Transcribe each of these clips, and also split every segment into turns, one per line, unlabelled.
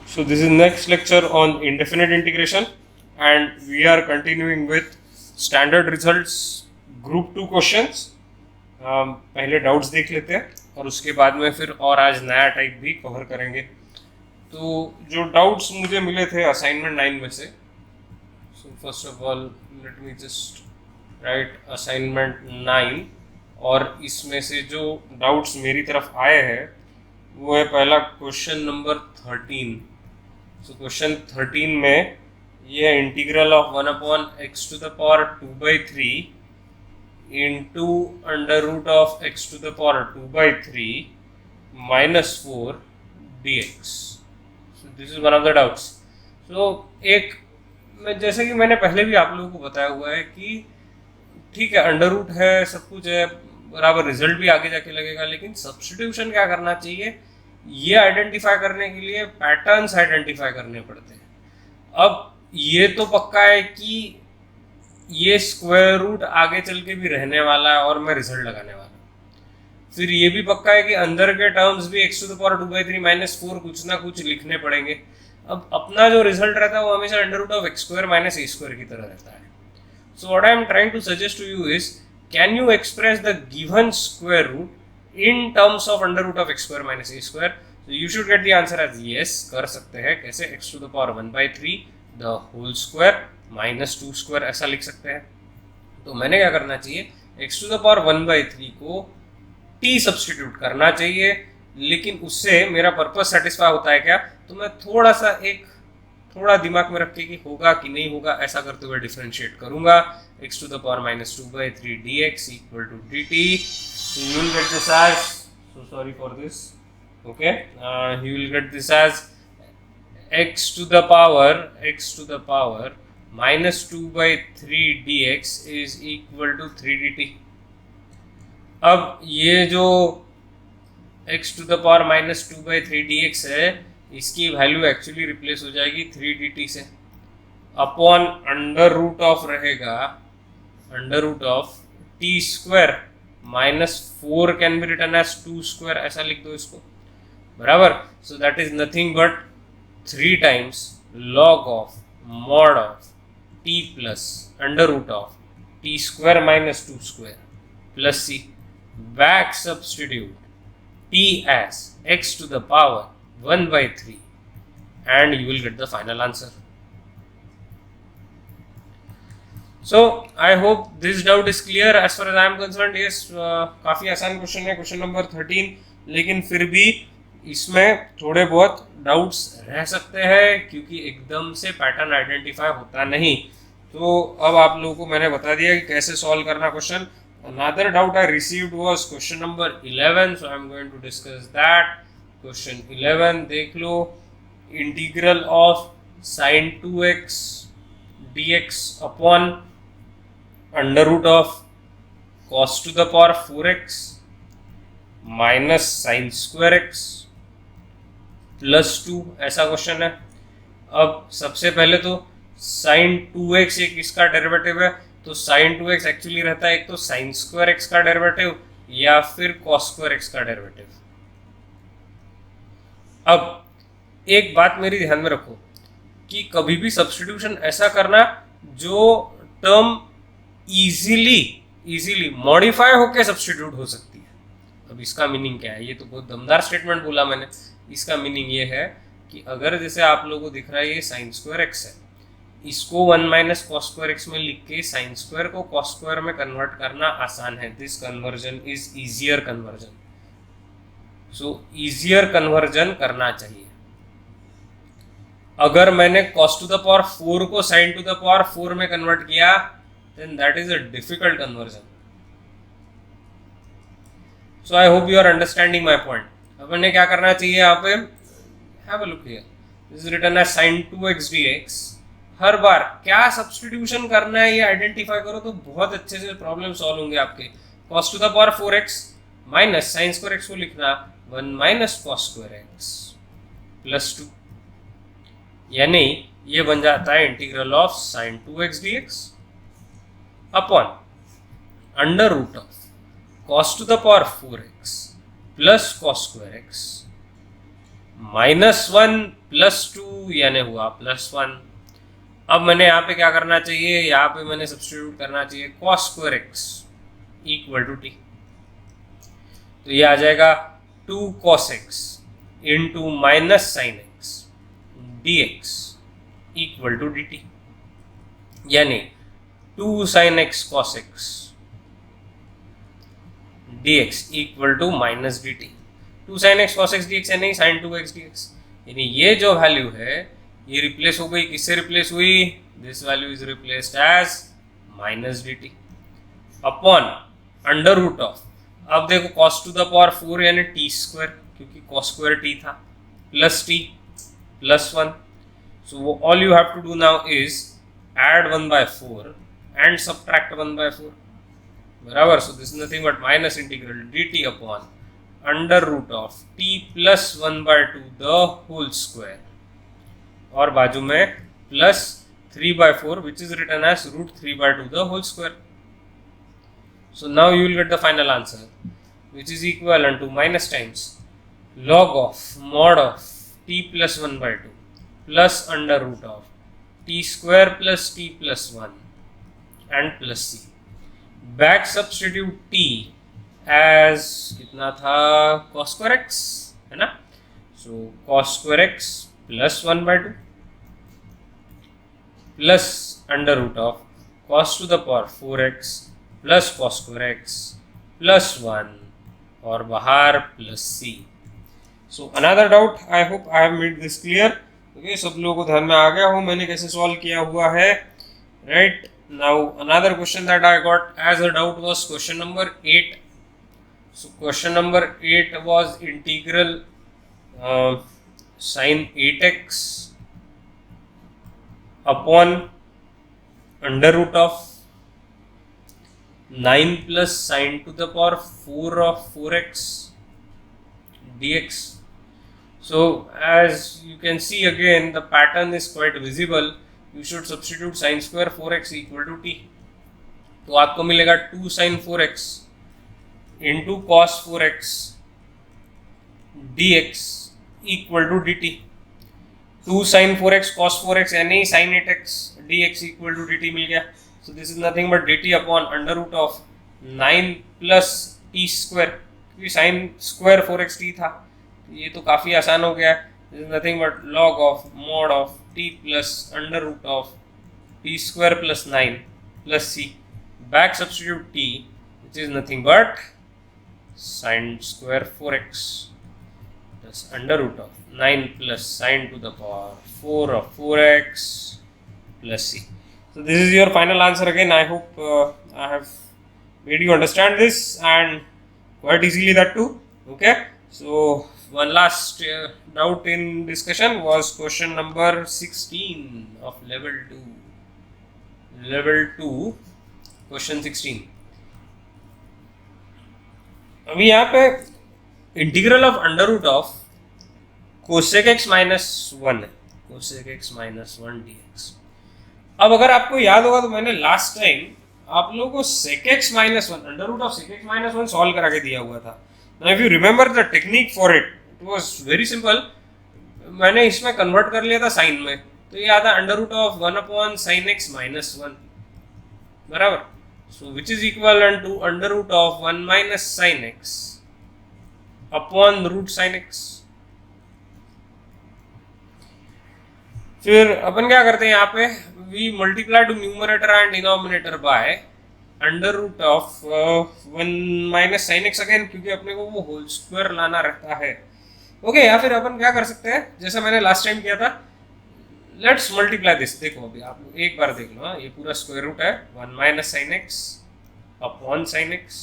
So this is next lecture on indefinite integration, and we are continuing with standard results group 2 questions. पहले doubts देख लेते हैं और उसके बाद में फिर और आज नया टाइप भी कवर करेंगे. तो जो डाउट्स मुझे मिले थे असाइनमेंट 9 में से, so first of all let me just right assignment 9, और इसमें से जो डाउट्स मेरी तरफ आए हैं वो है पहला क्वेश्चन नंबर 13. सो क्वेश्चन 13 में ये integral of 1/x to the power 2/3 into under root of x to the power 2/3 minus 4 dx. So this is one of the doubts. So जैसे कि मैंने पहले भी आप लोगों को बताया हुआ है कि ठीक है, अंडर रूट है, सब कुछ है, बराबर रिजल्ट भी आगे जाके लगेगा, लेकिन सब्स्टिट्यूशन क्या करना चाहिए ये आइडेंटिफाई करने के लिए पैटर्न्स आइडेंटिफाई करने पड़ते हैं. अब ये तो पक्का है कि ये स्क्वायर रूट आगे चल के भी रहने वाला है और मैं रिजल्ट लगाने वाला हूँ. फिर ये भी पक्का है कि अंदर के टर्म्स भी x to the power 2/3 minus 4 कुछ ना कुछ लिखने पड़ेंगे. अब अपना जो रिजल्ट रहता है वो हमेशा under root of x square minus a square की तरह रहता है. So what I am trying to suggest to you is, can you express the given square root in terms of under root of x square minus a square? So you should get the answer as yes. कर सकते हैं. कैसे? x to the power 1/3 the whole square minus 2 square ऐसा लिख सकते हैं. तो मैंने क्या करना चाहिए, x to the power 1/3 को t सब्स्टिट्यूट करना चाहिए, लेकिन उससे मेरा पर्पस सेटिस्फाई होता है क्या? तो मैं थोड़ा दिमाग में रख के कि होगा कि नहीं होगा ऐसा करते हुए डिफरेंशिएट करूंगा. x to the power minus 2/3 dx equal to dt. So you will get this as, so sorry for this, okay, you will get this as x to the power minus 2/3 dx is equal to 3 dt. अब ये जो x to the power minus 2/3 dx है, इसकी value actually replace हो जाएगी 3 dt से, upon under root of रहेगा under root of T square minus 4 can be written as 2 square, ऐसा लिख दो इसको, बराबर. So that is nothing but 3 times log of mod of T plus under root of T square minus 2 square plus C. Back substitute T as x to the power 1/3 and you will get the final answer. So I hope this doubt is clear as far as I am concerned. Yes, काफी आसान question है, question number 13, लेकिन फिर भी इसमें थोड़े बहुत doubts रह सकते हैं क्योंकि एकदम से पैटर्न आइडेंटिफाई होता नहीं. तो अब आप लोगों को मैंने बता दिया कि कैसे सॉल्व करना question. Another doubt I received was question number 11, so I am going to discuss that. Question 11 देख लो, integral of sin 2x dx upon under root of cos to the power 4x minus sin square x plus 2, ऐसा question है. अब सबसे पहले तो sin 2x एक इसका डेरिवेटिव है, तो sin 2x एक्चुअली रहता है एक तो sin square x का डेरिवेटिव या फिर cos square x का डेरिवेटिव. अब एक बात मेरी ध्यान में रखो कि कभी भी सब्स्टिट्यूशन ऐसा करना जो टर्म इजीली मॉडिफाई होकर सब्स्टिट्यूट हो सकती है. अब इसका मीनिंग क्या है? ये तो बहुत दमदार स्टेटमेंट बोला मैंने. इसका मीनिंग ये है कि अगर जैसे आप लोगों को दिख रहा है ये sin square x है, इसको 1 माइनस cos square x में लिख के sin square को cos square में कन्वर्ट करना आसान है. This conversion is easier conversion. So easier conversion करना चाहिए. अगर मैंने cos to the power 4 को sin to the power 4 में कन्वर्ट किया, then that is a difficult conversion. So I hope you are understanding my point. अब मैंने क्या करना चाहिए यहाँ पे, have a look here. This is written as sin 2x dx. हर बार क्या सब्स्टिट्यूशन करना है ये आइडेंटिफाई करो तो बहुत अच्छे से प्रॉब्लम सॉल्व होंगे आपके. cos to the power 4x minus sin square x को लिखना 1 minus cos square x plus 2, यानी ये बन जाता है integral of sin 2x dx upon under root of cos to the power 4x plus cos square x minus 1 +2 यानी हुआ +1। अब मैंने यहाँ पे क्या करना चाहिए, यहाँ पे मैंने सब्स्टिट्यूट करना चाहिए cos square x equal to t। तो ये आ जाएगा 2 cos x into minus sine x dx equal to dt, यानी 2 sin x cos x dx equal to minus dt। 2 sin x cos x dx यानी sin 2x dx, यानी ये जो value है ये रिप्लेस हो गई, किससे रिप्लेस हुई, this value is replaced as minus dt upon under root of, अब देखो cos टू द पावर 4 यानी t स्क्वायर, क्योंकि cos स्क्वायर t था, plus t plus 1। So all you have to do now is add 1/4 and subtract 1/4, बराबर। So this is nothing but minus integral dt upon under root of t plus 1/2 the whole square, और बाजू में plus 3/4 which is written as √3/2 the whole square. So now you will get the final answer which is equal to minus times log of mod of t plus 1/2 plus under root of t square plus t plus 1 and plus c। Back substitute t as कितना था, cos square x है ना। सो cos square x प्लस 1/2 plus under root of cos to the power 4x plus cos square x plus 1 और बाहर plus c। So another doubt, I hope I have made this clear. Okay, सब लोगों को ध्यान में आ गया हो मैंने कैसे सॉल्व किया हुआ है, right. Now another question that I got as a doubt was question number 8। So question number 8 was integral sin 8x upon under root of 9 plus sin to the power 4 of 4x dx। So as you can see again the pattern is quite visible, you should substitute sin square 4x equal to t। तो आपको मिलेगा 2 sin 4x into cos 4x dx equal to dt। 2 sin 4x cos 4x यानी sin 8x dx equal to dt मिल गया। So this is nothing but dt upon under root of 9 plus t square, क्योंकि sin square 4x t था, ये तो काफ़ी आसान हो गया। This is nothing but log of mod of t plus under root of t square plus 9 plus c, back substitute t which is nothing but sin square 4x plus under root of 9 plus sin to the power 4 of 4x plus c। So this is your final answer again. I hope I have made you understand this and quite easily that too. Okay, so one last doubt in discussion was question number 16 of level 2. Level 2 question 16। अभी यहाँ पे integral of under root of cosec x minus 1 है, cosec x minus 1 dx। अब अगर आपको याद होगा तो मैंने लास्ट टाइम आप लोगों को sec x minus 1 under root of sec x minus 1 solve करा के दिया हुआ था। Now if you remember the technique for it, it was very simple। मैंने इसमें कन्वर्ट कर लिया था साइन में, तो ये आता under root of 1 upon sine x minus 1, बराबर। So which is equal to under root of 1 minus sine x upon root sine x। फिर अपन क्या करते हैं यहाँ पे, we multiply to numerator and denominator by under root of 1 minus sine x again, क्योंकि अपने को वो होल स्क्वायर लाना रहता है। ओके, या फिर अपन क्या कर सकते हैं, जैसा मैंने लास्ट टाइम किया था, लेट्स मल्टीप्लाई दिस। देखो अभी आप लोग एक बार देख लो, हाँ, ये पूरा स्क्वायर रूट है 1 minus sine x upon sine x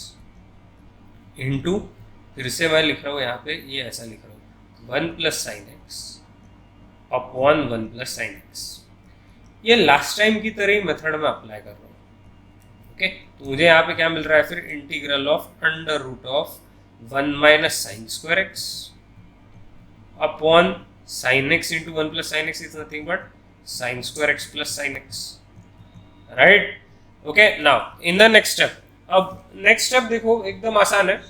into, फिर से मैं लिख रहा हूँ यहाँ पे, ये ऐसा लिख रहा हूँ 1 plus sine x upon 1 plus sine x. ये लास्ट टाइम की तरह ही मेथड में अप्लाई कर रहा हूँ। ओके, तो मुझे यहाँ पे क्या मिल रहा है फिर, integral of under root of 1 minus sine square x upon sine x into 1 plus sine x is nothing but sine square x plus sine x, right. Okay, now in the next step. अब next step देखो एकदम आसान है,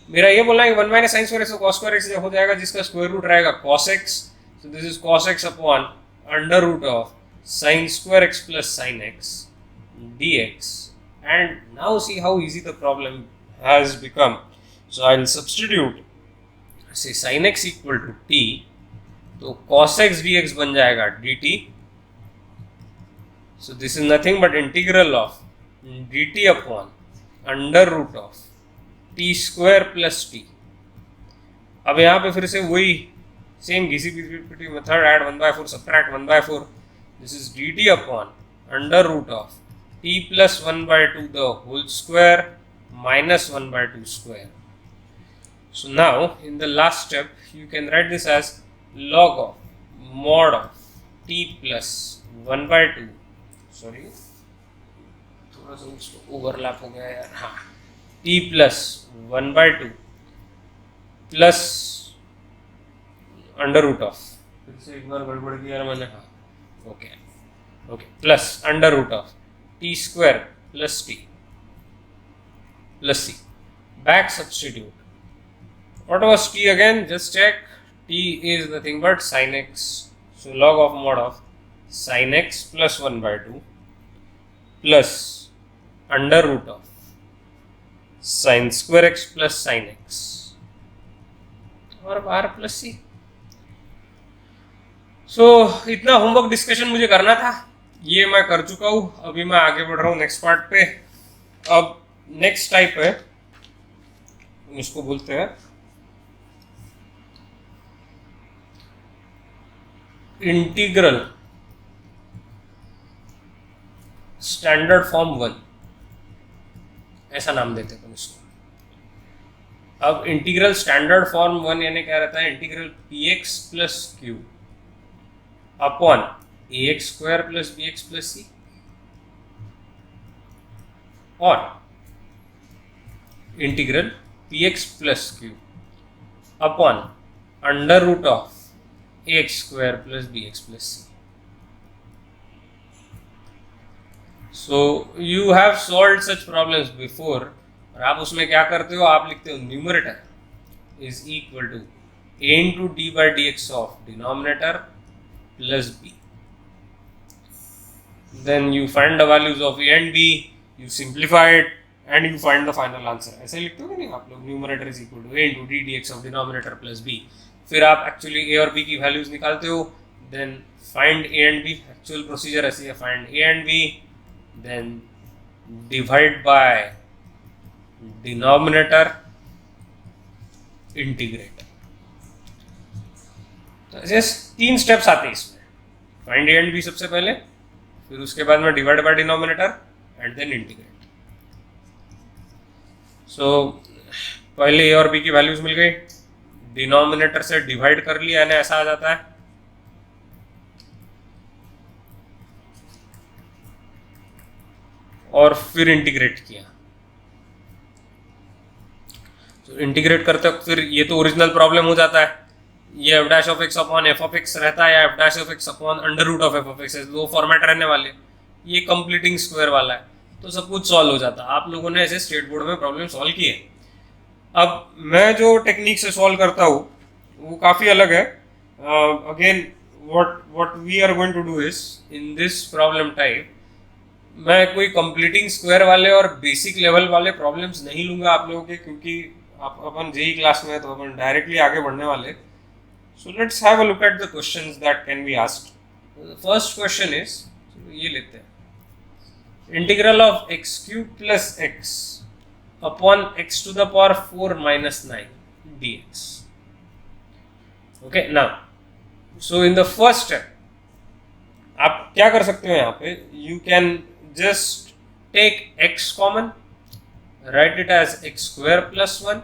मेरा ये बोलना है कि 1 minus sine square x cos square x हो जाएगा, जिसका स्क्वायर रूट रहेगा cos x. So this is cos x upon under root of sin square x plus sin x dx. And now see how easy the problem has become. So I'll substitute, say sin x equal to t, तो cos x dx बन जाएगा dt. So this is nothing but integral of dt upon under root of t square plus t. अब यहाँ पे फिर से वही same घिसी पिटी method, add 1/4 subtract 1/4. This is dt upon under root of t plus 1/2 the whole square minus 1/2 square. So now in the last step you can write this as log of mod of t plus 1/2, sorry थोड़ा सा उसको overlap हो गया यार, हाँ, t plus 1/2 plus under root of, फिर से एक बार गड़बड़ किया मैंने, हाँ okay okay, plus under root of T square plus T plus C. Back substitute. What was T again? Just check. T is nothing but sine x. So log of mod of sine x plus 1/2 plus under root of sine square x plus sine x और बाहर plus c. सो इतना homework discussion मुझे करना था, ये मैं कर चुका हूं. अभी मैं आगे बढ़ रहा हूं नेक्स्ट पार्ट पे. अब नेक्स्ट टाइप है, इसको बोलते हैं इंटीग्रल स्टैंडर्ड फॉर्म 1, ऐसा नाम देते हैं इसको. अब इंटीग्रल स्टैंडर्ड फॉर्म 1 यानी क्या रहता है? Integral p x plus q upon a x square plus b x plus c और integral p x plus q upon under root of a x square plus b x plus c. So you have solved such problems before. और आप उसमें क्या करते हो? आप लिखते हो numerator is equal to A into d by d x of denominator plus b. Then you find the values of A and B, you simplify it and you find the final answer. ऐसे लिखते हो कि नहीं आप लोग? Numerator is equal to A into D D x of denominator plus B. फिर आप actually ए और बी की वैल्यूज निकालते हो. Then find A and B. Actual procedure ऐसी है, find A and B, then divide by denominator, integrate. तो ऐसे 3 स्टेप्स आते हैं इसमें. फाइंड ए एंड बी सबसे पहले, फिर उसके बाद में divide by denominator and then integrate. So पहले ए और बी की वैल्यूज मिल गई, डिनोमिनेटर से डिवाइड कर लिया यानी ऐसा आ जाता है. और फिर इंटीग्रेट किया. तो इंटीग्रेट करते वक्त फिर ये तो ओरिजिनल प्रॉब्लम हो जाता है, ये F dash of x upon F of x रहता है या F dash of x upon under root of F of x, दो फॉर्मेट रहने वाले. ये कंप्लीटिंग स्क्वायर वाला है, तो सब कुछ सॉल्व हो जाता है. आप लोगों ने ऐसे स्टेट बोर्ड में प्रॉब्लम सॉल्व किए. अब मैं जो टेक्निक से सॉल्व करता हूँ वो काफ़ी अलग है. Again what we are going to do is in this problem type, मैं कोई कंप्लीटिंग स्क्वायर वाले और बेसिक लेवल वाले प्रॉब्लम्स नहीं लूंगा आप लोगों के, क्योंकि अपन जेई क्लास में है तो अपन डायरेक्टली आगे बढ़ने वाले. So let's have a look at the questions that can be asked. The first question is, ये लेते हैं, integral of x cube plus x upon x to the power 4 minus 9 dx. Okay, now so in the first step आप क्या कर सकते हो? यहाँ पे you can just take x common, write it as x square plus 1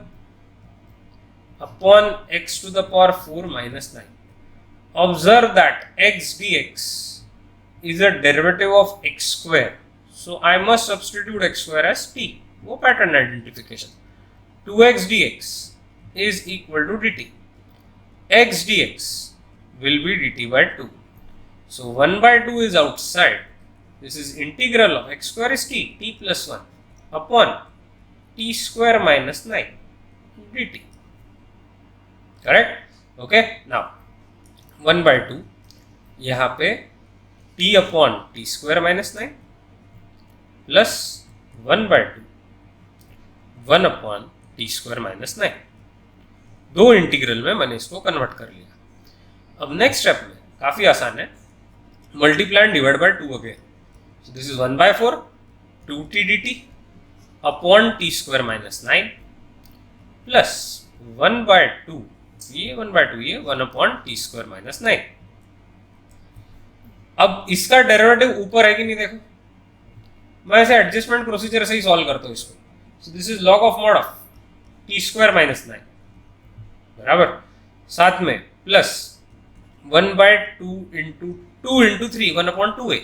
upon x to the power 4 minus 9. Observe that x dx is a derivative of x square, so I must substitute x square as t. वो pattern identification. 2x dx is equal to dt. x dx will be dt by 2. So 1/2 is outside. This is integral of x square is t plus 1 upon t square minus 9 dt. Correct? Okay. Now 1/2 यहाँ पे t upon T square minus 9 plus 1/2 1 upon T square minus 9। दो integral में मैंने इसको convert कर लिया। अब next step में काफ़ी आसान है, multiply and divide by 2 again. So this is 1/4 2t dt upon T square minus 9 plus 1/2 ये 1/2 ये 1 अपॉन टी स्क्वायर माइनस 9। अब इसका डेरिवेटिव ऊपर है कि नहीं देखो, मैं ऐसे एडजस्टमेंट प्रोसीजर से ही सॉल्व करता हूँ इसको। सो this is log of mod of T square minus 9 बराबर, साथ में plus 1/2 into 2 into 3 1 upon 2a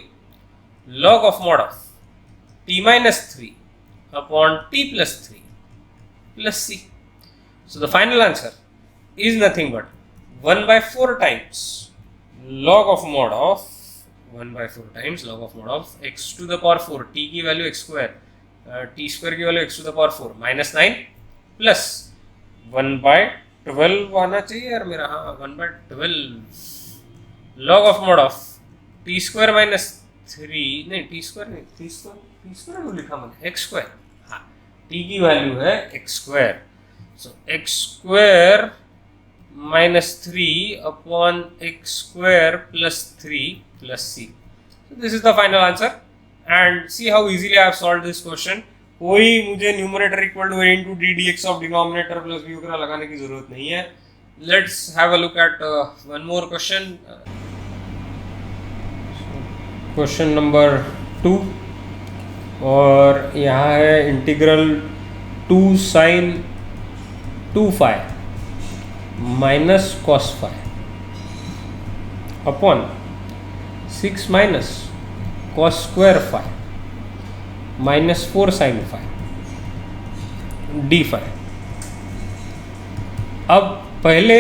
log of mod of t minus 3 upon t plus 3 plus c। So the final answer is nothing but 1/4 times log of mod of 1/4 times log of mod of x to the power 4 t की value x square t square की value x to the power 4 minus 9 plus 1/12 आना चाहिए यार मेरा, हाँ 1/12 log of mod of t square minus 3 नहीं t square नहीं t square लिखा मैंने x स्क्वायर, हाँ t की वैल्यू है x square. So x square minus 3 upon x square plus 3 plus c. So this is the final answer and see how easily I have solved this question. कोई मुझे numerator equal to a into d dx of denominator plus b वगैरह लगाने की जरूरत नहीं है। Let's have a look at one more question. Question number 2 और यहाँ है integral 2 sin 2 phi minus cos phi upon 6 minus cos square phi minus 4 sin phi d phi। अब पहले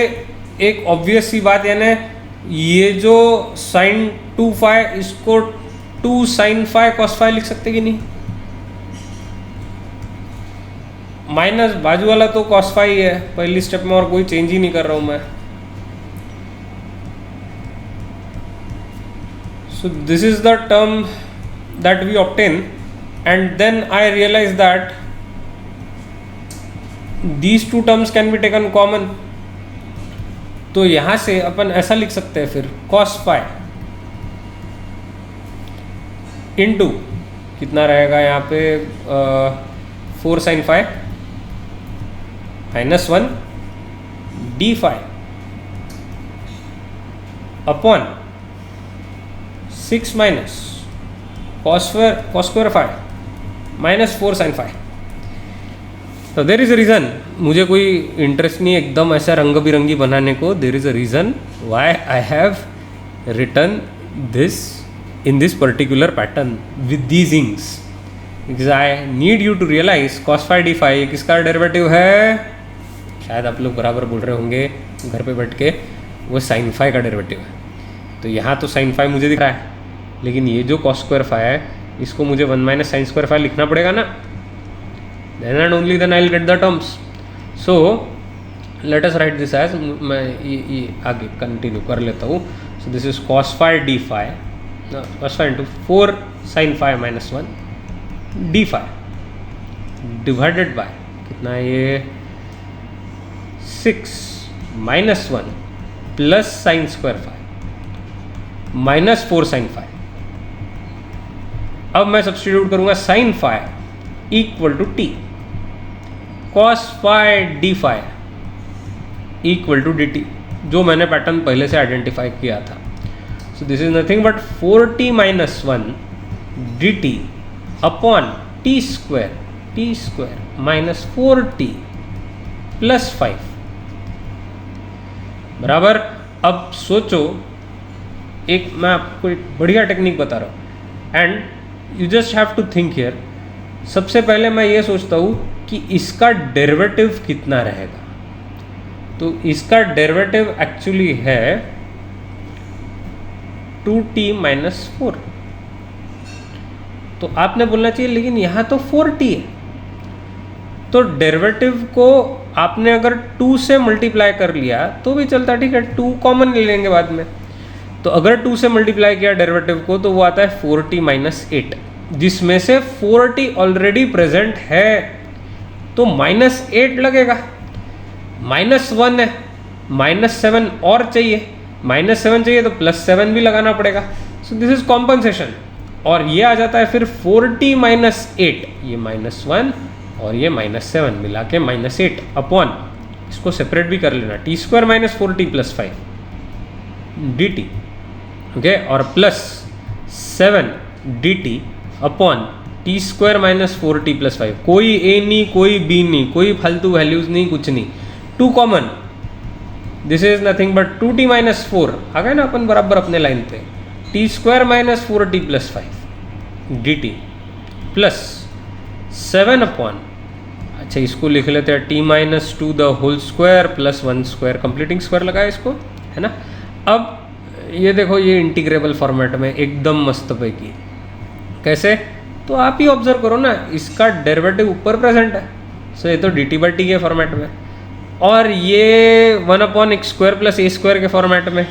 एक ऑब्वियस सी बात, यानी ये जो sin 2 phi इसको 2 sin phi cos phi लिख सकते कि नहीं, माइनस बाजू वाला तो cos phi है पहली स्टेप में और कोई चेंज ही नहीं कर रहा हूं मैं। So this is the term that we obtain and then I realize that these two terms can be taken common. तो यहां से अपन ऐसा लिख सकते हैं फिर cos phi इंटू कितना रहेगा यहाँ पे 4 sin phi minus 1 d phi upon 6 minus cos square phi minus 4 sin phi। तो देर इज़ अ रीज़न, मुझे कोई इंटरेस्ट नहीं एकदम ऐसा रंग बिरंगी बनाने को। There is a reason why I have written this in this particular pattern with these inks, because I need you to realize cos phi d phi किसका डेरिवेटिव है। शायद आप लोग बराबर बोल रहे होंगे घर पे बैठ के, वो sin phi का डेरिवेटिव है। तो यहाँ तो sin phi मुझे दिख रहा है, लेकिन ये जो cos square phi है इसको मुझे 1 minus sin square phi लिखना पड़ेगा ना, then and only then I'll get the terms. So let us write this as, मैं ये आगे कंटिन्यू कर लेता हूँ। So this is cos phi d phi, cos phi into 4 sin phi minus 1 d phi divided by कितना है ये 6 minus 1 plus sin square phi minus 4 sin phi। अब मैं सब्स्टिट्यूट करूंगा sin phi equal to t, cos phi d phi equal to dt, जो मैंने pattern पहले से आइडेंटिफाई किया था। So this is nothing but 4t minus 1 dt upon t square minus 4t plus 5 बराबर। अब सोचो, एक मैं आपको एक बढ़िया टेक्निक बता रहा हूँ and you just have to think here. सबसे पहले मैं ये सोचता हूँ कि इसका डेरिवेटिव कितना रहेगा। तो इसका डेरिवेटिव एक्चुअली है 2t माइनस 4। तो आपने बोलना चाहिए लेकिन यहाँ तो 4t है, तो डेरिवेटिव को आपने अगर 2 से मल्टीप्लाई कर लिया तो भी चलता, ठीक है, 2 कॉमन ले लेंगे बाद में। तो अगर 2 से मल्टीप्लाई किया डेरिवेटिव को तो वो आता है 4t माइनस 8, जिसमें से 4t ऑलरेडी प्रेजेंट है, तो -8 लगेगा। -1 है, -7 और चाहिए, -7 चाहिए तो +7 भी लगाना पड़ेगा। सो दिस इज कॉम्पनसेशन। और ये आ जाता है फिर 4t माइनस 8, ये -1 और ये -7 मिला के -8 अपॉन, इसको सेपरेट भी कर लेना, t² minus 4t plus 5 dt, okay, और प्लस 7 dt अपॉन t² माइनस 4t प्लस 5। कोई a नहीं, कोई b नहीं, कोई फालतू वैल्यूज नहीं, कुछ नहीं, 2 common, this is nothing but 2t minus 4 आ गए ना अपन बराबर अपने लाइन पे, t² minus 4t plus 5 dt plus 7 upon, अच्छा इसको लिख लेते हैं t minus 2 the whole square plus 1 square, completing square लगाया इसको, है ना। अब ये देखो, ये इंटीग्रेबल फॉर्मेट में एकदम मस्त पैकी, कैसे, तो आप ही ऑब्जर्व करो ना, इसका डेरिवेटिव ऊपर प्रेजेंट है, सो ये तो dt/t के फॉर्मेट में, और ये 1/x² प्लस a² के फॉर्मेट में,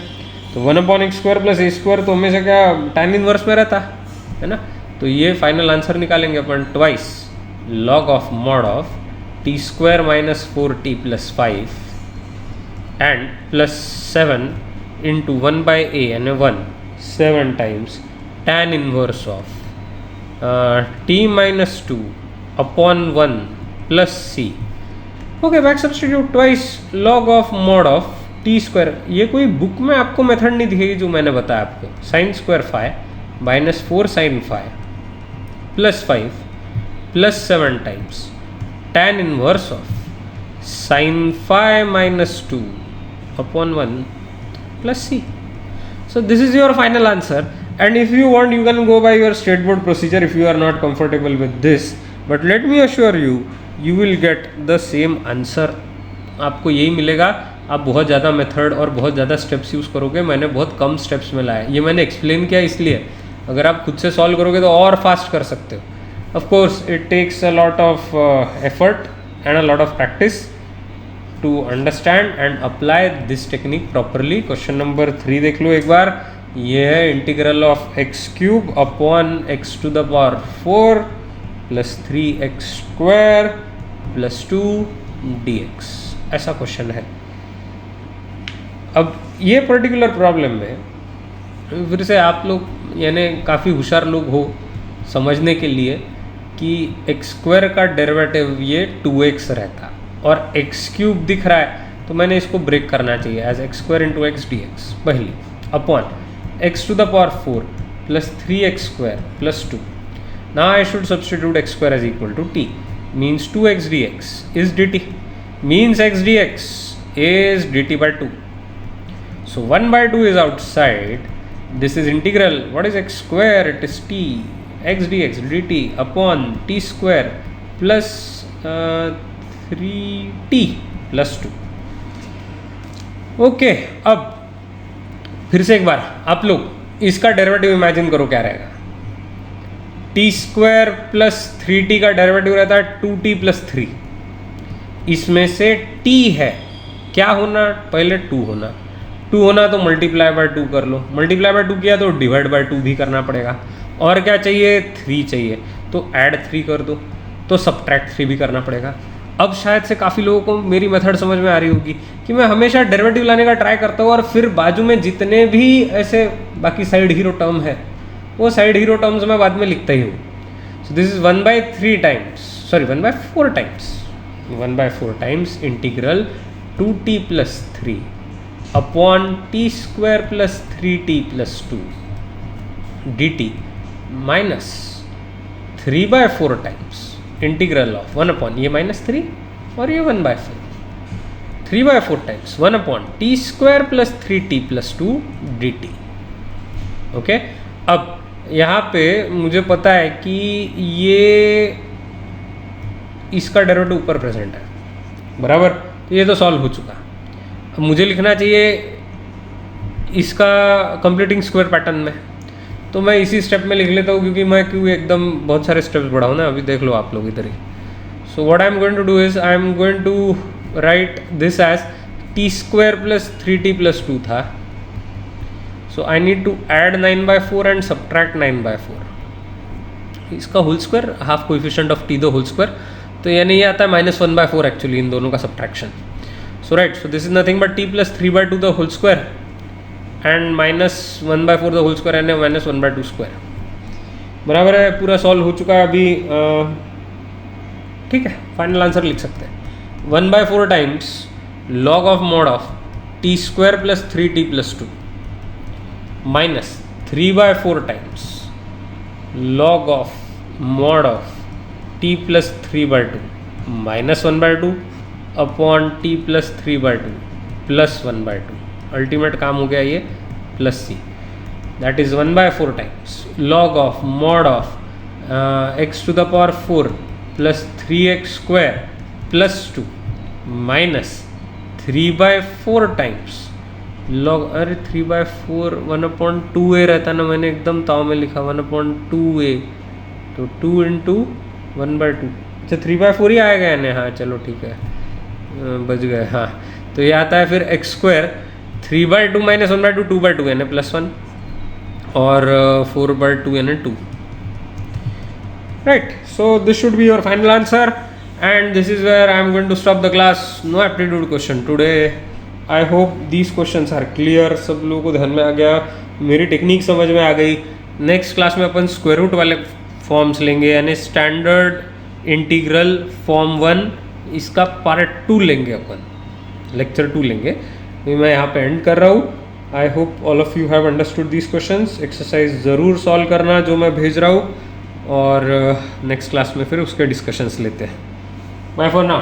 तो 1/x² प्लस a² तो हमेशा क्या tan इनवर्स में रहता है ना। तो ये फाइनल आंसर निकालेंगे अपन, twice log of mod of t² minus 4t plus 5 and plus 7 into 1/a यानी 1, 7 times tan inverse of t minus 2 upon 1 plus c, okay, back substitute twice log of mod of t²। ये कोई book में आपको method नहीं दिखेगी जो मैंने बताया आपको, sin² phi minus 4 sin phi plus 5 plus 7 times tan inverse of sin phi minus 2 upon 1 plus c। So this is your final answer, and if you want you can go by your state board procedure if you are not comfortable with this, but let me assure you you will get the same answer। आपको यही मिलेगा। आप बहुत ज़्यादा method और बहुत ज़्यादा steps use करोगे, मैंने बहुत कम स्टेप्स में लाया, ये मैंने एक्सप्लेन किया इसलिए, अगर आप खुद से सॉल्व करोगे तो और फास्ट कर सकते हो। Of course it takes a lot of effort and a lot of practice to understand and apply this technique properly. Question number 3 देख लो एक बार, ये है integral of x³ upon x⁴ plus 3x² plus 2 dx, ऐसा question है। अब ये पर्टिकुलर प्रॉब्लम में फिर से आप लोग यानी काफ़ी होशियार लोग हो समझने के लिए कि x² का डेरिवेटिव ये 2x रहता और x³ दिख रहा है, तो मैंने इसको ब्रेक करना चाहिए as x² into x dx पहली upon x⁴ plus 3x² plus 2। Now I should substitute x² is equal to t means 2x dx is dt, means x dx is dt/2. So 1/2 is outside, this is integral, what is x², it is t, x dx dt upon t² plus 3t plus 2. Okay, अब फिर से एक बार आप लोग इसका derivative imagine करो क्या रहेगा। t² प्लस 3t का डेरिवेटिव रहता है 2t प्लस 3, इसमें से t है, क्या होना, पहले 2 होना, 2 होना तो मल्टीप्लाई बाय 2 कर लो, मल्टीप्लाई बाय 2 किया तो डिवाइड बाय 2 भी करना पड़ेगा, और क्या चाहिए, 3 चाहिए, तो ऐड 3 कर दो, तो सब्ट्रैक्ट 3 भी करना पड़ेगा। अब शायद से काफ़ी लोगों को मेरी मेथड समझ में आ रही होगी कि मैं हमेशा डेरिवेटिव लाने का ट्राई करता हूँ और फिर बाजू में जितने भी ऐसे बाकी साइड हीरो टर्म है वो साइड हीरो टर्म्स मैं बाद में लिखता ही हूँ। सो this is 1/3 times, sorry 1/4 times, 1/4 times integral 2t plus 3 upon t² plus 3t plus 2 dt minus 3/4 times integral of 1 upon ये -3 और ये 1/4, 3/4 times 1 upon t² plus 3t plus 2 dt। Okay, अब यहाँ पे मुझे पता है कि ये इसका डेरिवेटिव ऊपर प्रेजेंट है, बराबर, तो ये तो सॉल्व हो चुका। अब मुझे लिखना चाहिए इसका कंप्लीटिंग स्क्वायर पैटर्न में, तो मैं इसी स्टेप में लिख लेता हूँ क्योंकि मैं एकदम बहुत सारे स्टेप्स बढ़ाऊँ ना, अभी देख लो आप लोग इधर ही। So what I am going to do is I am going to write this as T square plus 3t plus 2 था. So I need to add 9/4 and subtract 9/4. इसका whole square half coefficient of T the whole square, तो यानी ये आता है -1/4 actually इन दोनों का subtraction. So right, so this is nothing but t plus 3/2 the whole square and -1/4 the whole square and -1/2 square. बराबर है, पूरा सॉल्व हो चुका है अभी. ठीक है, फाइनल आंसर लिख सकते हैं 1/4 times log of mod of T square plus 3t plus 2 minus 3/4 times log of mod of t plus 3/2 minus 1/2 upon t plus 3/2 plus 1/2. Ultimate काम हो गया ये plus c. That is 1/4 times log of mod of x to the power 4 plus 3x square plus 2 minus 3/4 times log, अरे 3/4 1/2a रहता ना, मैंने एकदम ताव में लिखा 1/2a, तो 2 इंटू 1/2. अच्छा 3/4 ही आएगा यानी, हाँ चलो ठीक है, बच गए. हाँ तो ये आता है फिर x स्क्वायर 3/2 माइनस 1/2 2/2 यानी +1 और 4/2 यानी 2. Right, so this should be your final answer and this is where I am going to stop the class. No aptitude question today. I hope these questions are clear. सब लोगों को ध्यान में आ गया, मेरी टेक्निक समझ में आ गई. नेक्स्ट क्लास में अपन स्क्वायर रूट वाले फॉर्म्स लेंगे, यानी स्टैंडर्ड इंटीग्रल फॉर्म 1 इसका पार्ट 2 लेंगे अपन, लेक्चर 2 लेंगे. तो मैं यहाँ पे एंड कर रहा हूँ. I hope all of you have understood these questions. Exercise ज़रूर सॉल्व करना जो मैं भेज रहा हूँ, और नेक्स्ट क्लास में फिर उसके डिस्कशंस लेते हैं. Bye for now.